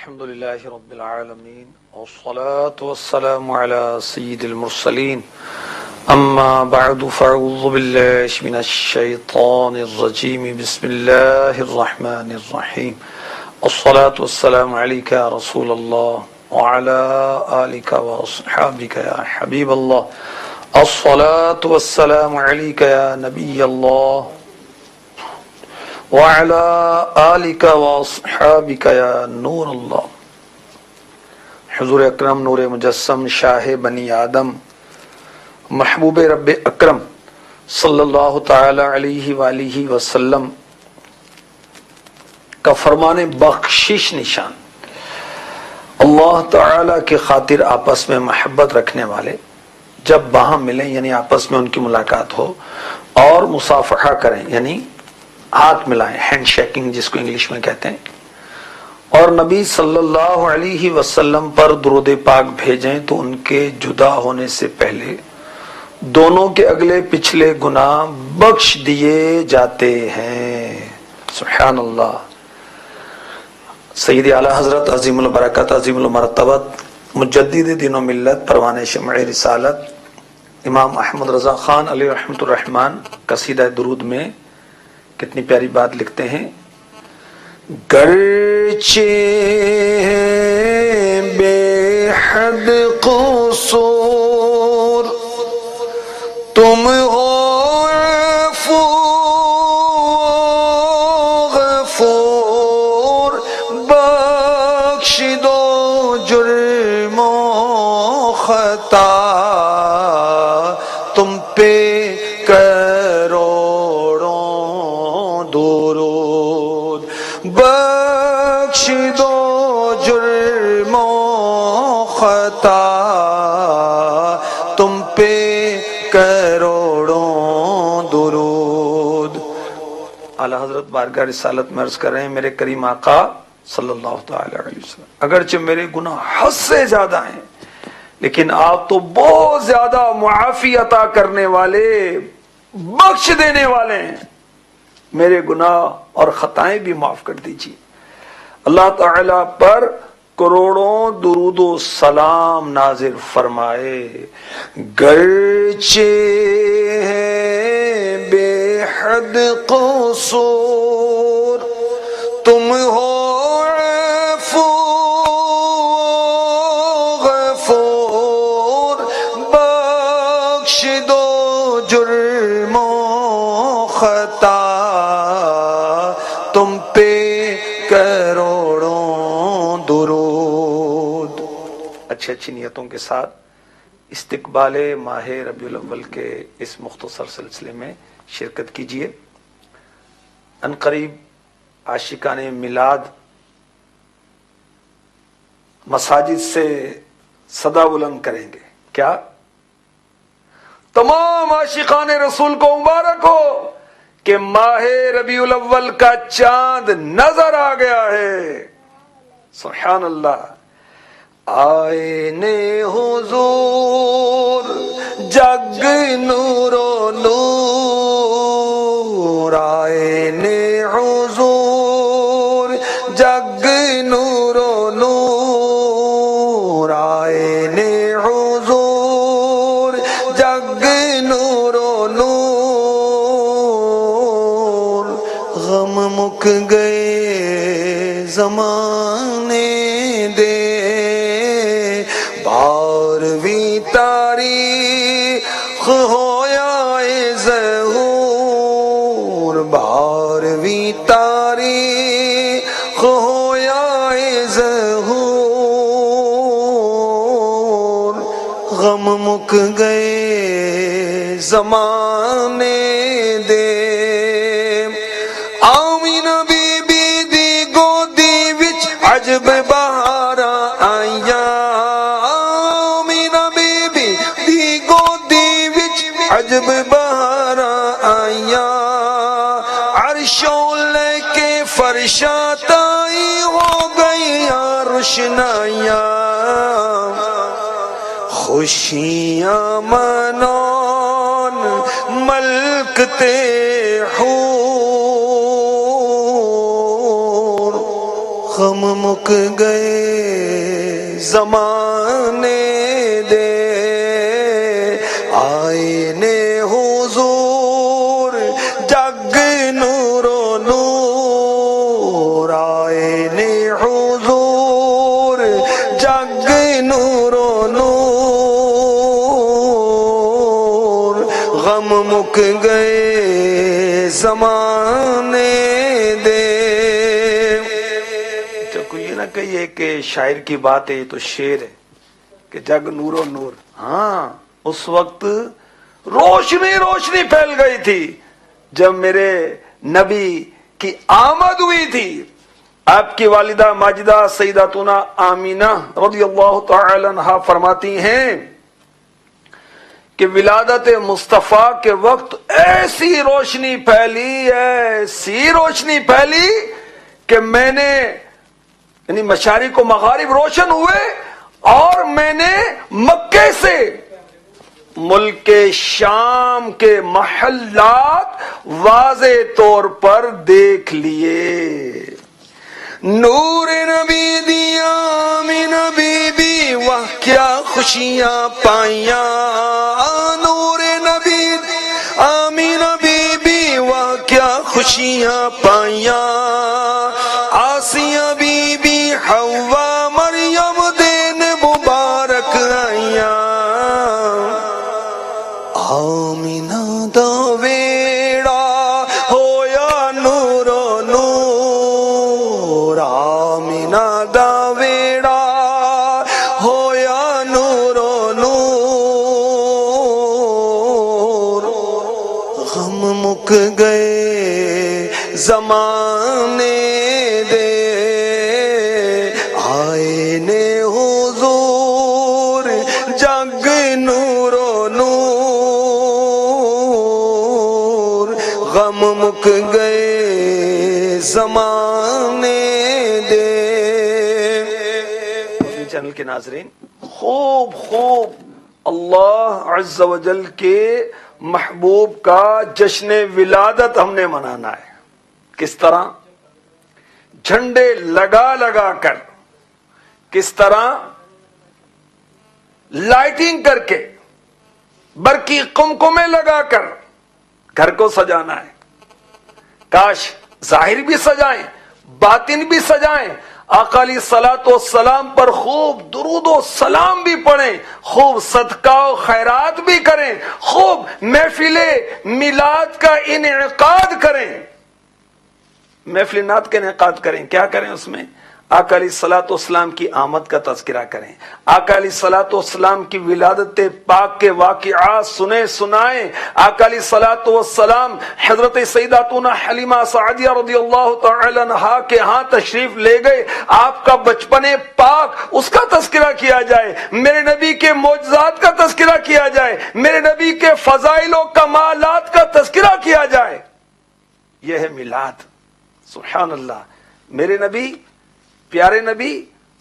الحمد لله رب العالمين والصلاة والسلام على سيد المرسلين أما بعد فأعوذ بالله من الشيطان الرجيم بسم الله الرحمن الرحيم الصلاة والسلام عليك يا رسول الله وعلى آلك وأصحابك يا حبيب الله الصلاة والسلام عليك يا نبي الله وعلى آلك واصحابك يا نور اللہ. حضور اکرم نور مجسم شاہ بنی آدم محبوب رب اکرم صلی اللہ تعالی علیہ وآلہ وسلم کا فرمان بخشش نشان اللہ تعالی کی خاطر آپس میں محبت رکھنے والے جب وہاں ملیں یعنی آپس میں ان کی ملاقات ہو اور مصافحہ کریں یعنی ہاتھ ملائیں، ہینڈ شیکنگ جس کو انگلش میں کہتے ہیں، اور نبی صلی اللہ علیہ وسلم پر درود پاک بھیجیں تو ان کے جدا ہونے سے پہلے دونوں کے اگلے پچھلے گناہ بخش دیے جاتے ہیں. سبحان اللہ. سید اعلی حضرت عظیم البرکت عظیم المرتبت مجدد دین و ملت پروان شمع رسالت امام احمد رضا خان علیہ رحمۃ الرحمن قصیدہ درود میں کتنی پیاری بات لکھتے ہیں. گرچہ بے حد قصور تم ہو عفو غفور بخش دو جرم و خطا تم پہ بخش دو جرم و خطا تم پہ کروڑوں درود. اعلی حضرت بارگاہ رسالت میں عرض کر رہے ہیں میرے کریم آقا صلی اللہ تعالی علیہ وسلم اگرچہ میرے گناہ حد سے زیادہ ہیں لیکن آپ تو بہت زیادہ معافی عطا کرنے والے بخش دینے والے ہیں، میرے گناہ اور خطائیں بھی معاف کر دیجیے. اللہ تعالی پر کروڑوں درود و سلام نازل فرمائے. گرچہ ہے بے حد قصور تم ہو عفو غفور بخش دو جرم و خطا تم پہ کروڑوں درود. اچھی نیتوں کے ساتھ استقبال ماہ ربیع الاول کے اس مختصر سلسلے میں شرکت کیجیے. عنقریب عاشقان میلاد مساجد سے صدا بلند کریں گے. کیا تمام عاشقان رسول کو مبارک ہو کہ ماہ ربیع الاول کا چاند نظر آ گیا ہے. سبحان اللہ. آئین حضور جگ نور و نور آئین حضور جگ نور و نور آئین حضور جگ نور و نور. غم مک گئے زمانے دے بارہویں تاریخ ہویا ظہور بارہویں تاریخ ہویا ظہور. غم مک گئے زمانے دے آمین بی بی دی گودی وچ عجب بہاراں آئیاں آمین بی بی دی گودی وچ عجب بہاراں آئیاں عرشوں لے کے فرشاں تائی ہو گئیاں روشنائیاں خوشیاں منون ملک تے حور غم مک گئے زمانے دے آئینے حضور جگ نور و نور آئینے حضور جگ نور و نور غم مک گئے زمانے دے. کہیے کہ شاعر کی بات ہے، یہ تو شعر ہے کہ جگ نور و نور. ہاں اس وقت روشنی روشنی پھیل گئی تھی جب میرے نبی کی آمد ہوئی تھی. آپ کی والدہ ماجدہ سیداتنا آمینہ رضی اللہ تعالی عنہا فرماتی ہیں کہ ولادت مصطفیٰ کے وقت ایسی روشنی پھیلی، ایسی روشنی پھیلی کہ میں نے یعنی مشارق و مغارب روشن ہوئے اور میں نے مکے سے ملک شام کے محلات واضح طور پر دیکھ لیے. نور نبی دیا آمینہ بی بی واہ کیا خوشیاں پائیاں. نور نبی آمینہ بی بی واہ کیا خوشیاں پائیاں. آسیہ بی بی حوا مریم دین مبارک آئیاں. آمینہ دا ویڑا ہویا نور و نور. آمینہ دا ویڑا ہویا نور و نور. غم مک گئے زمانے دے آئینے حضور جگ نور و نور. غم مک گئے زمانے دے. چینل کے ناظرین، خوب خوب اللہ عز و جل کے محبوب کا جشن ولادت ہم نے منانا ہے. کس طرح؟ جھنڈے لگا لگا کر، کس طرح؟ لائٹنگ کر کے، برقی قمقمے لگا کر گھر کو سجانا ہے. کاش ظاہر بھی سجائیں، باطن بھی سجائیں. آقا علیہ الصلوۃ والسلام پر خوب درود و سلام بھی پڑھیں، خوب صدقہ و خیرات بھی کریں، خوب محفل میلاد کا انعقاد کریں. محفل نعت کا انعقاد کریں. کیا کریں اس میں؟ آقا علیہ الصلوۃ والسلام کی آمد کا تذکرہ کریں، آقا علیہ الصلوۃ والسلام کی ولادت پاک کے واقعات سنائیں. آقا علیہ الصلوۃ والسلام حضرت سیداتنا حلیمہ سعدیہ رضی اللہ تعالی عنہا کے ہاں تشریف لے گئے. آپ کا بچپن پاک اس کا تذکرہ کیا جائے، میرے نبی کے معجزات کا تذکرہ کیا جائے، میرے نبی کے فضائل و کمالات کا تذکرہ کیا جائے. یہ ہے میلاد. سبحان اللہ. میرے نبی، پیارے نبی،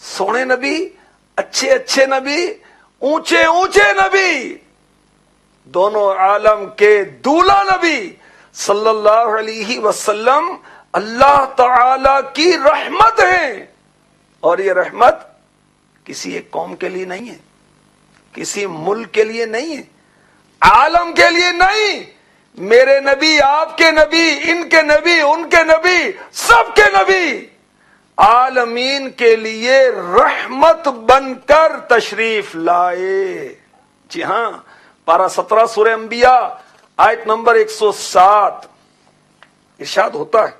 سونے نبی، اچھے اچھے نبی، اونچے اونچے نبی، دونوں عالم کے دولا نبی صلی اللہ علیہ وسلم اللہ تعالی کی رحمت ہے. اور یہ رحمت کسی ایک قوم کے لیے نہیں ہے، کسی ملک کے لیے نہیں ہے، عالم کے لیے نہیں. میرے نبی، آپ کے نبی، ان کے نبی، ان کے نبی، سب کے نبی عالمین کے لیے رحمت بن کر تشریف لائے. جی ہاں، پارہ 17 سورہ انبیاء آیت نمبر 107 ارشاد ہوتا ہے،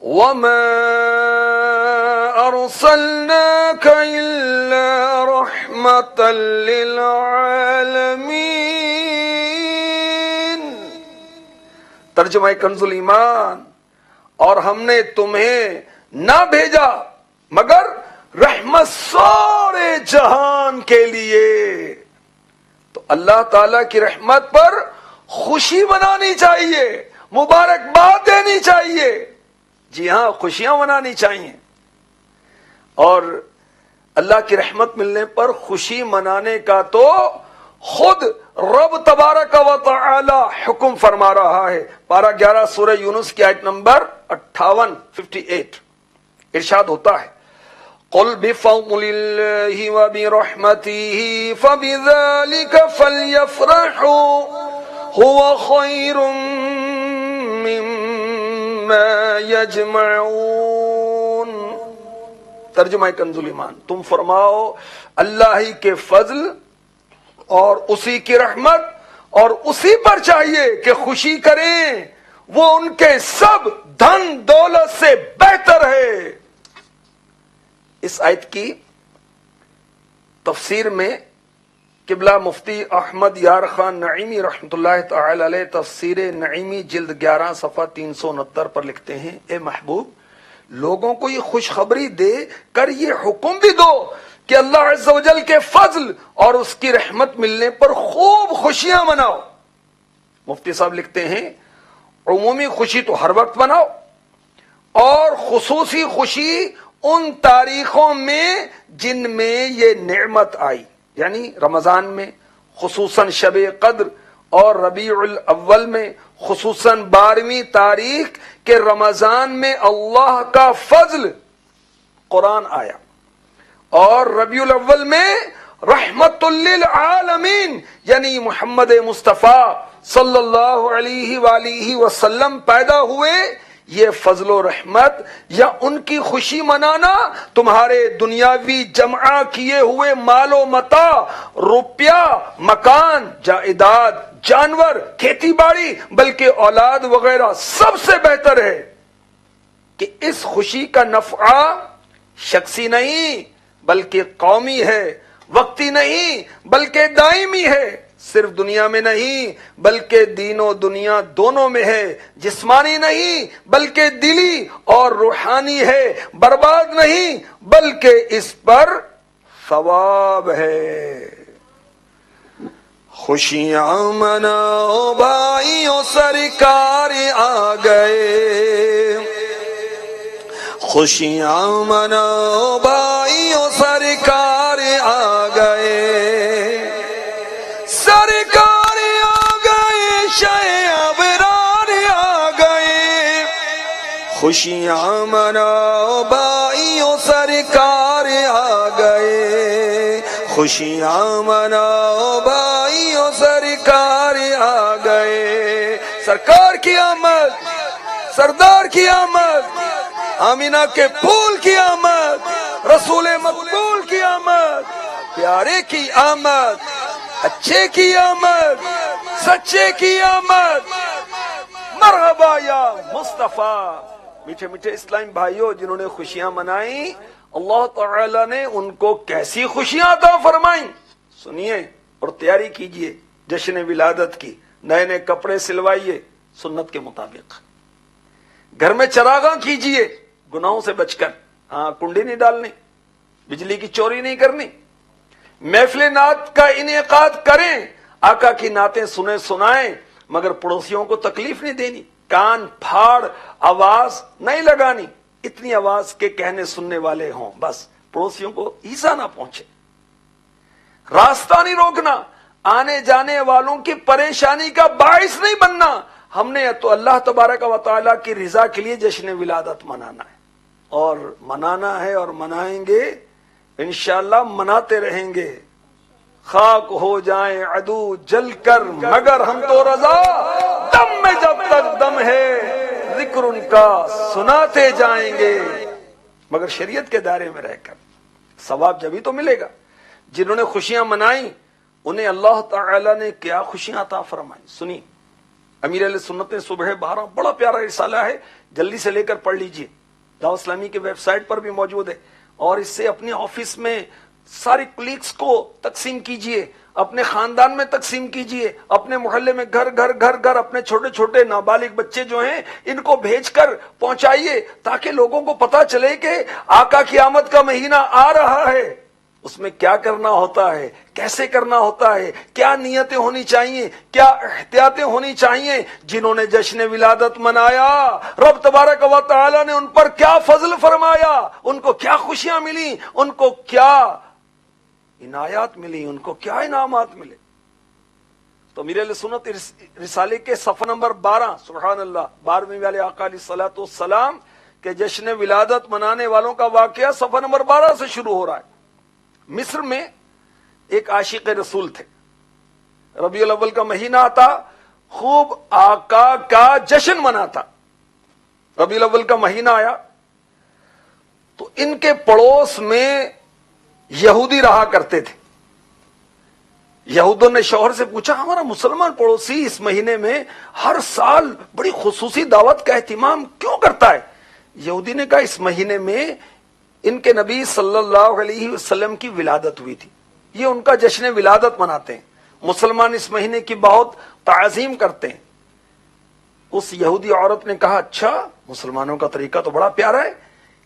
وَمَا أَرْسَلْنَاكَ إِلَّا رَحْمَةً لِّلْعَالَمِينَ. ترجمہ کنز الایمان، اور ہم نے تمہیں نہ بھیجا مگر رحمت سارے جہان کے لیے. تو اللہ تعالی کی رحمت پر خوشی منانی چاہیے، مبارکباد دینی چاہیے. جی ہاں، خوشیاں منانی چاہیے. اور اللہ کی رحمت ملنے پر خوشی منانے کا تو خود رب تبارک و تعالی حکم فرما رہا ہے. پارہ 11 سورہ یونس کی آیت نمبر 58 ارشاد ہوتا ہے قل بفضل اللہ وبرحمتہ فبذلک فلیفرحوا هو خیر مما یجمعون۔ ترجمہ کنز الایمان، تم فرماؤ اللہ ہی کے فضل اور اسی کی رحمت اور اسی پر چاہیے کہ خوشی کریں، وہ ان کے سب دھن دولت سے بہتر ہے۔ اس آیت کی تفسیر میں قبلہ مفتی احمد یار خان نعیمی رحمۃ اللہ تعالی علیہ تفسیر نعیمی جلد 11 صفحہ 369 پر لکھتے ہیں، اے محبوب لوگوں کو یہ خوشخبری دے کر یہ حکم بھی دو کہ اللہ عز و جل کے فضل اور اس کی رحمت ملنے پر خوب خوشیاں مناؤ۔ مفتی صاحب لکھتے ہیں عمومی خوشی تو ہر وقت مناؤ، اور خصوصی خوشی ان تاریخوں میں جن میں یہ نعمت آئی، یعنی رمضان میں خصوصاً شب قدر اور ربیع الاول میں خصوصاً 12ویں تاریخ کے رمضان میں اللہ کا فضل قرآن آیا، اور ربیع الاول میں رحمت للعالمین یعنی محمد مصطفیٰ صلی اللہ علیہ وآلہ وسلم پیدا ہوئے۔ یہ فضل و رحمت یا ان کی خوشی منانا تمہارے دنیاوی جمع کیے ہوئے مال و متاع، روپیہ، مکان، جائیداد، جانور، کھیتی باڑی، بلکہ اولاد وغیرہ سب سے بہتر ہے کہ اس خوشی کا نفع شخصی نہیں بلکہ قومی ہے، وقتی نہیں بلکہ دائمی ہے، صرف دنیا میں نہیں بلکہ دین و دنیا دونوں میں ہے، جسمانی نہیں بلکہ دلی اور روحانی ہے، برباد نہیں بلکہ اس پر ثواب ہے۔ خوشیاں مناؤ بھائیوں سرکار آ گئے، خوشیاں مناؤ بھائیوں سرکار آ گئے، سرکار آ گئے، شہ ابرار آ گئے، خوشیاں مناؤ بھائیوں سرکار آ گئے، خوشیاں مناؤ بھائیوں سرکار آ گئے۔ سرکار کی آمد، سردار کی آمد، آمینہ کے پھول کی آمد، رسول مقبول کی آمد، پیارے کی آمد، اچھے کی آمد، سچے کی آمد، مرحبا یا مصطفیٰ۔ میٹھے میٹھے اسلامی بھائیوں، جنہوں نے خوشیاں منائیں اللہ تعالی نے ان کو کیسی خوشیاں عطا فرمائیں، سنیے اور تیاری کیجئے جشن ولادت کی۔ نئے نئے کپڑے سلوائیے سنت کے مطابق، گھر میں چراغاں کیجئے گناہوں سے بچ کر، ہاں کنڈی نہیں ڈالنی، بجلی کی چوری نہیں کرنی، محفل نعت کا انعقاد کریں، آقا کی نعتیں سنائیں، مگر پڑوسیوں کو تکلیف نہیں دینی، کان پھاڑ آواز نہیں لگانی، اتنی آواز کے کہنے سننے والے ہوں، بس پڑوسیوں کو ایذا نہ پہنچے، راستہ نہیں روکنا، آنے جانے والوں کی پریشانی کا باعث نہیں بننا۔ ہم نے تو اللہ تبارک و تعالیٰ کی رضا کے لیے جشن ولادت منانا ہے، اور منانا ہے اور منائیں گے انشاءاللہ، مناتے رہیں گے، خاک ہو جائیں عدو جل کر مگر ہم تو رضا، دم میں جب تک دم ہے ذکر ان کا سناتے جائیں گے، مگر شریعت کے دائرے میں رہ کر۔ ثواب جبھی تو ملے گا۔ جنہوں نے خوشیاں منائیں انہیں اللہ تعالی نے کیا خوشیاں عطا فرمائیں، سنی۔ امیر علیہ سنت نے صبح 12 بڑا پیارا رسالہ ہے، جلدی سے لے کر پڑھ لیجئے، دعوت اسلامی کے ویب سائٹ پر بھی موجود ہے، اور اس سے اپنے آفس میں ساری کلیگز کو تقسیم کیجئے، اپنے خاندان میں تقسیم کیجئے، اپنے محلے میں گھر گھر گھر گھر اپنے چھوٹے چھوٹے نابالغ بچے جو ہیں ان کو بھیج کر پہنچائیے، تاکہ لوگوں کو پتا چلے کہ آقا کی آمد کا مہینہ آ رہا ہے، اس میں کیا کرنا ہوتا ہے، کیسے کرنا ہوتا ہے، کیا نیتیں ہونی چاہیے، کیا احتیاطیں ہونی چاہیے۔ جنہوں نے جشن ولادت منایا رب تبارک و تعالی نے ان پر کیا فضل فرمایا، ان کو کیا خوشیاں ملی، ان کو کیا عنایات ملی، ان کو کیا انعامات ملے۔ تو میرے علیہ سنت رسالے کے صفحہ نمبر 12، سبحان اللہ، 12ویں والے آقا علیہ الصلوۃ والسلام کہ جشن ولادت منانے والوں کا واقعہ صفحہ نمبر 12 سے شروع ہو رہا ہے۔ مصر میں ایک عاشق رسول تھے، ربیع الاول کا مہینہ آتا، خوب آقا کا جشن مناتا۔ ربیع الاول کا مہینہ آیا تو ان کے پڑوس میں یہودی رہا کرتے تھے۔ یہودوں نے شوہر سے پوچھا، ہمارا مسلمان پڑوسی اس مہینے میں ہر سال بڑی خصوصی دعوت کا اہتمام کیوں کرتا ہے؟ یہودی نے کہا، اس مہینے میں ان کے نبی صلی اللہ علیہ وسلم کی ولادت ہوئی تھی، یہ ان کا جشن ولادت مناتے ہیں، مسلمان اس مہینے کی بہت تعظیم کرتے ہیں۔ اس یہودی عورت نے کہا، اچھا، مسلمانوں کا طریقہ تو بڑا پیارا ہے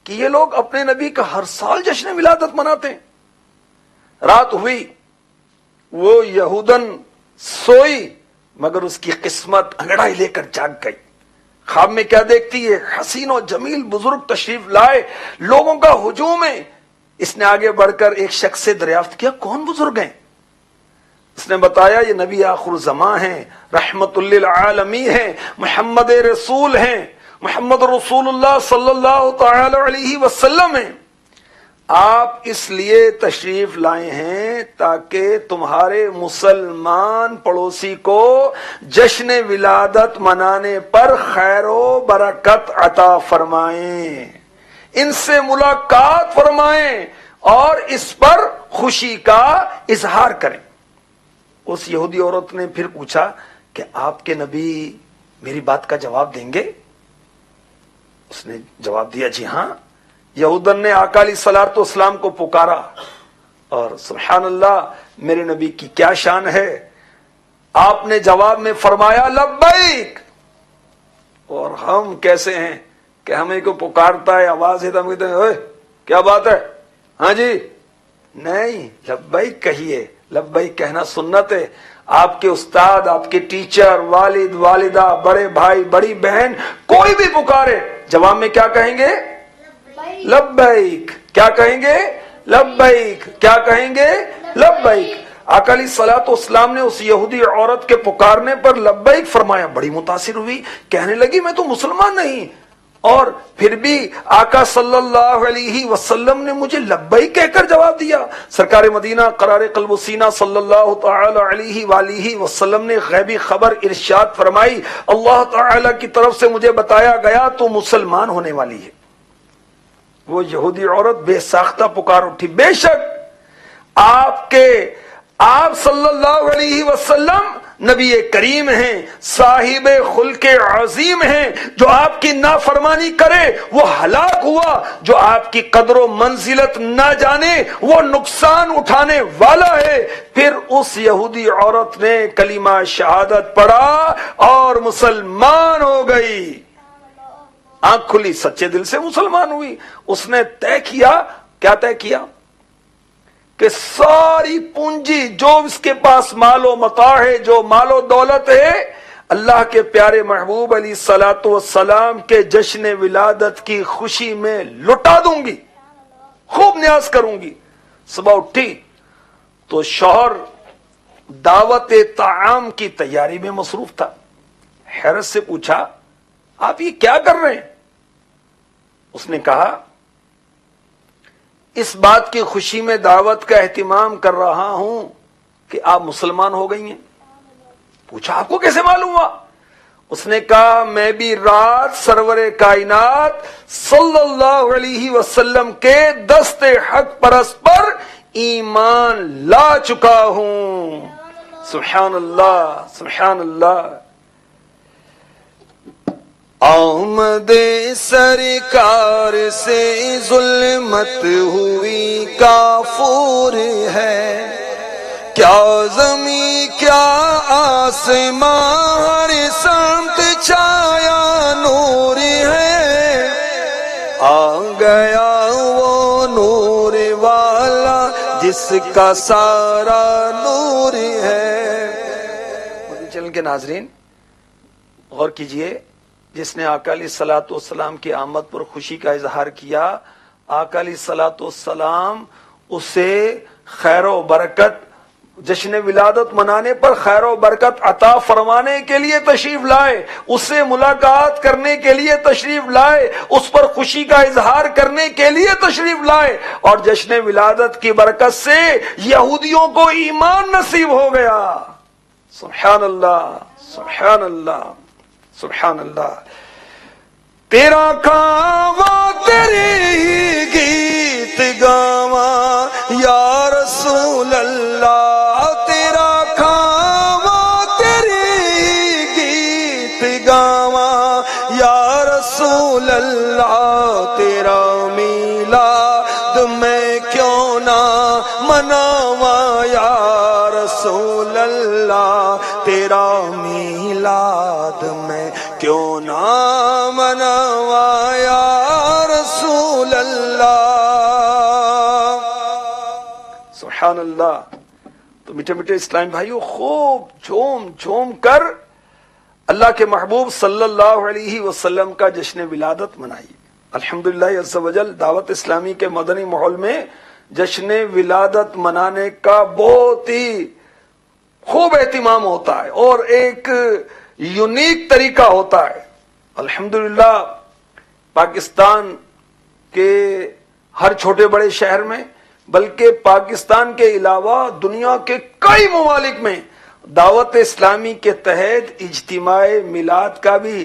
کہ یہ لوگ اپنے نبی کا ہر سال جشن ولادت مناتے ہیں۔ رات ہوئی، وہ یہودن سوئی، مگر اس کی قسمت انگڑائی لے کر جاگ گئی۔ خواب میں کیا دیکھتی ہے؟ حسین و جمیل بزرگ تشریف لائے، لوگوں کا ہجوم ہے۔ اس نے آگے بڑھ کر ایک شخص سے دریافت کیا، کون بزرگ ہیں؟ اس نے بتایا، یہ نبی آخر الزماں ہیں، رحمت للعالمین ہیں، محمد رسول ہیں، محمد رسول اللہ صلی اللہ تعالی علیہ وسلم ہیں۔ آپ اس لیے تشریف لائے ہیں تاکہ تمہارے مسلمان پڑوسی کو جشن ولادت منانے پر خیر و برکت عطا فرمائیں، ان سے ملاقات فرمائیں اور اس پر خوشی کا اظہار کریں۔ اس یہودی عورت نے پھر پوچھا کہ آپ کے نبی میری بات کا جواب دیں گے؟ اس نے جواب دیا، جی ہاں۔ یہودن نے آقا علیہ الصلوۃ والسلام کو پکارا، اور سبحان اللہ، میرے نبی کی کیا شان ہے، آپ نے جواب میں فرمایا لبیک۔ اور ہم کیسے ہیں کہ ہمیں کو پکارتا ہے، آواز ہے تو ہم کہتے ہیں، اوئے کیا بات ہے، ہاں جی، نہیں، لبیک کہیے۔ لبیک کہنا سنت ہے۔ آپ کے استاد، آپ کے ٹیچر، والد والدہ، بڑے بھائی بڑی بہن، کوئی بھی پکارے، جواب میں کیا کہیں گے؟ لبیک۔ کیا کہیں گے؟ لبیک۔ کیا کہیں گے؟ لبیک۔ آقا علیہ الصلوۃ والسلام نے اس یہودی عورت کے پکارنے پر لبیک فرمایا، بڑی متاثر ہوئی، کہنے لگی میں تو مسلمان نہیں، اور پھر بھی آقا صلی اللہ علیہ وسلم نے مجھے لبیک کہہ کر جواب دیا۔ سرکار مدینہ قرار قلب و سینہ صلی اللہ تعالی علیہ وآلہ وسلم نے غیبی خبر ارشاد فرمائی، اللہ تعالی کی طرف سے مجھے بتایا گیا تو مسلمان ہونے والی ہے۔ وہ یہودی عورت بے ساختہ پکار اٹھی، بے شک آپ صلی اللہ علیہ وسلم نبی کریم ہیں، صاحب خلق عظیم ہیں، جو آپ کی نافرمانی کرے وہ ہلاک ہوا، جو آپ کی قدر و منزلت نہ جانے وہ نقصان اٹھانے والا ہے۔ پھر اس یہودی عورت نے کلمہ شہادت پڑھا اور مسلمان ہو گئی، آنکھ کھلی، سچے دل سے مسلمان ہوئی۔ اس نے طے کیا، کیا طے کیا؟ کہ ساری پونجی جو اس کے پاس مال و متاع ہے، جو مال و دولت ہے، اللہ کے پیارے محبوب علیہ الصلوۃ والسلام کے جشن ولادت کی خوشی میں لٹا دوں گی، خوب نیاز کروں گی۔ صبح اٹھی تو شوہر دعوت طعام کی تیاری میں مصروف تھا۔ حیرت سے پوچھا، آپ یہ کیا کر رہے ہیں؟ اس نے کہا، اس بات کی خوشی میں دعوت کا اہتمام کر رہا ہوں کہ آپ مسلمان ہو گئی ہیں۔ پوچھا، آپ کو کیسے معلوم ہوا؟ اس نے کہا، میں بھی رات سرور کائنات صلی اللہ علیہ وسلم کے دست حق پرست پر ایمان لا چکا ہوں۔ سبحان اللہ، سبحان اللہ۔ آمد سرکار سے ظلمت ہوئی کافور ہے، کیا زمین کیا آسمان ہر سمت چھایا نور ہے، آ گیا وہ نور والا جس کا سارا نور ہے۔ چل کے ناظرین غور کیجئے، جس نے آقا علیہ الصلوۃ والسلام کی آمد پر خوشی کا اظہار کیا، آقا علیہ الصلوۃ والسلام اسے خیر و برکت جشن ولادت منانے پر خیر و برکت عطا فرمانے کے لیے تشریف لائے، اس سے ملاقات کرنے کے لیے تشریف لائے، اس پر خوشی کا اظہار کرنے کے لیے تشریف لائے، اور جشن ولادت کی برکت سے یہودیوں کو ایمان نصیب ہو گیا۔ سبحان اللہ، سبحان اللہ، سبحان اللہ۔ تیرا کھاواں تیری گیت گاواں یا رسول اللہ، تیرا کھاواں تیری گیت گاواں یا رسول اللہ، تیرا میلاد میں کیوں نہ مناواں یا رسول اللہ، تیرا میلاد میں کیوں نہ مناواں یا رسول اللہ۔ سبحان اللہ۔ تو میٹھے میٹھے اسلام بھائیو، خوب جھوم جھوم کر اللہ کے محبوب صلی اللہ علیہ وسلم کا جشن ولادت منائیے۔ الحمدللہ عز وجل دعوت اسلامی کے مدنی ماحول میں جشن ولادت منانے کا بہت ہی خوب اہتمام ہوتا ہے اور ایک یونیک طریقہ ہوتا ہے۔ الحمدللہ پاکستان کے ہر چھوٹے بڑے شہر میں، بلکہ پاکستان کے علاوہ دنیا کے کئی ممالک میں دعوت اسلامی کے تحت اجتماع میلاد کا بھی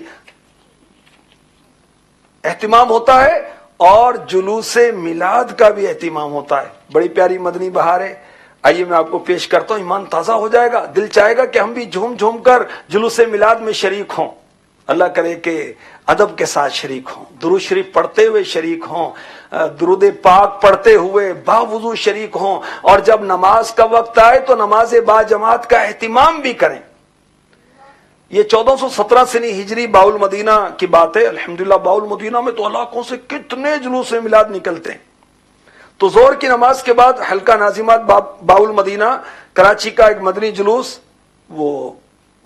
اہتمام ہوتا ہے اور جلوس میلاد کا بھی اہتمام ہوتا ہے۔ بڑی پیاری مدنی بہار ہے، آئیے میں آپ کو پیش کرتا ہوں، ایمان تازہ ہو جائے گا، دل چاہے گا کہ ہم بھی جھوم جھوم کر جلوس میلاد میں شریک ہوں۔ اللہ کرے کہ ادب کے ساتھ شریک ہوں، درود شریف پڑھتے ہوئے شریک ہوں، درود پاک پڑھتے ہوئے باوضو شریک ہوں، اور جب نماز کا وقت آئے تو نماز با جماعت کا اہتمام بھی کریں۔ یہ 1417 سنی ہجری باول مدینہ کی بات ہے۔ الحمدللہ باول مدینہ میں تو علاقوں سے کتنے جلوس میلاد نکلتے ہیں۔ تو زور کی نماز کے بعد حلقہ ناظمات باول مدینہ کراچی کا ایک مدنی جلوس وہ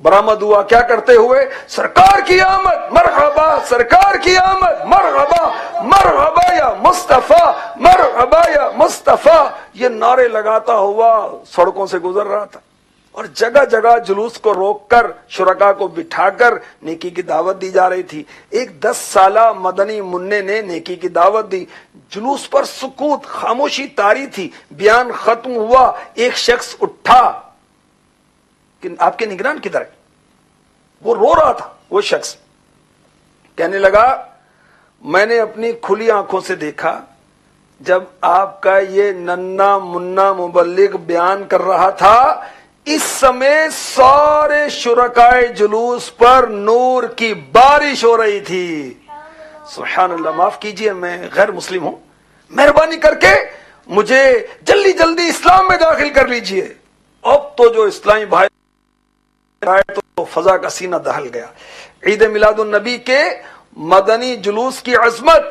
برآمد ہوا، کیا کرتے ہوئے؟ سرکار کی آمد مرحبا، سرکار کی آمد مرحبا، مرحبا یا مصطفیٰ، مرحبا یا مصطفیٰ، یہ نعرے لگاتا ہوا سڑکوں سے گزر رہا تھا، اور جگہ جگہ جلوس کو روک کر شرکا کو بٹھا کر نیکی کی دعوت دی جا رہی تھی۔ ایک 10 سالہ مدنی منع نے نیکی کی دعوت دی، جلوس پر سکوت، خاموشی طاری تھی، بیان ختم ہوا، ایک شخص اٹھا کہ آپ کے نگران کدھر ہے؟ وہ رو رہا تھا، وہ شخص کہنے لگا میں نے اپنی کھلی آنکھوں سے دیکھا جب آپ کا یہ ننا منا مبلغ بیان کر رہا تھا، اس سمے سارے شرکائے جلوس پر نور کی بارش ہو رہی تھی۔ سبحان اللہ۔ معاف کیجئے، میں غیر مسلم ہوں، مہربانی کر کے مجھے جلدی جلدی اسلام میں داخل کر لیجئے۔ اب تو جو اسلامی بھائی تو فضا کا سینہ دہل گیا۔ عید میلاد النبی کے مدنی جلوس کی عظمت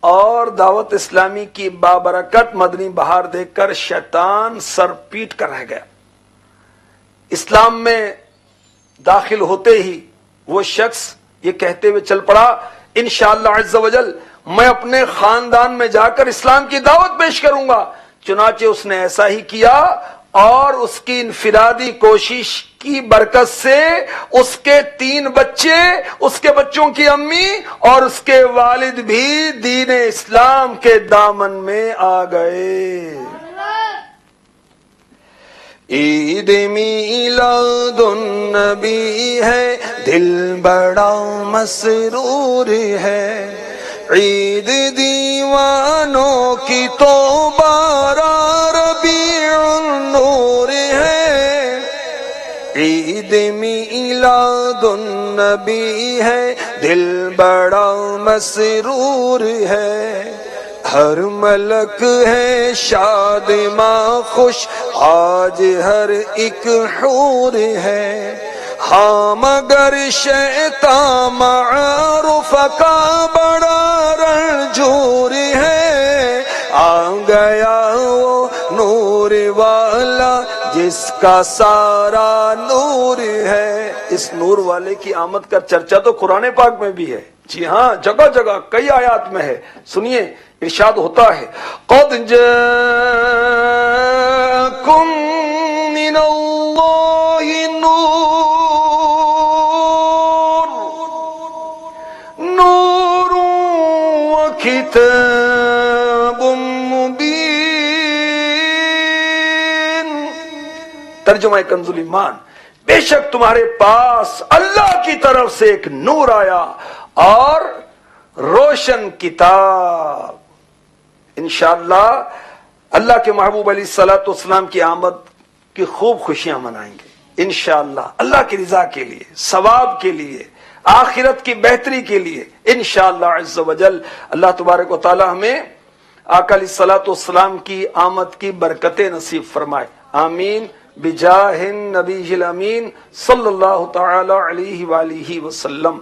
اور دعوت اسلامی کی بابرکت مدنی بہار دیکھ کر شیطان سر پیٹ کر رہ گیا۔ اسلام میں داخل ہوتے ہی وہ شخص یہ کہتے ہوئے چل پڑا، انشاءاللہ عز وجل میں اپنے خاندان میں جا کر اسلام کی دعوت پیش کروں گا۔ چنانچہ اس نے ایسا ہی کیا، اور اس کی انفرادی کوشش کی برکت سے اس کے 3 بچے، اس کے بچوں کی امی اور اس کے والد بھی دین اسلام کے دامن میں آ گئے۔ عید میلاد النبی ہے، دل بڑا مسرور ہے، عید دیوانوں کی تو 12 ربیع النور ہے، عید میلاد النبی ہے، دل بڑا مسرور ہے، ہر ملک ہے شاد ماں خوش، آج ہر ایک حور ہے، ہاں مگر شیطان معروف کا بڑا رنجور ہے، آ گیا وہ نور والا جس کا سارا نور ہے۔ اس نور والے کی آمد کا چرچا تو قرآن پاک میں بھی ہے، جی ہاں، جگہ جگہ کئی آیات میں ہے۔ سنیے، ارشاد ہوتا ہے قد جاءکم من ترجمہ کنزُل ایمان، بے شک تمہارے پاس اللہ کی طرف سے ایک نور آیا اور روشن کتاب۔ انشاءاللہ اللہ کے محبوب علیہ الصلوۃ والسلام کی آمد کی خوب خوشیاں منائیں گے انشاءاللہ، اللہ کی رضا کے لیے، ثواب کے لیے، آخرت کی بہتری کے لیے انشاءاللہ عز و جل۔ اللہ تبارک و تعالی ہمیں آقا علیہ الصلوۃ والسلام کی آمد کی برکتیں نصیب فرمائے، آمین بجاہ النبی الامین صلی اللہ تعالی علیہ وآلہ وسلم۔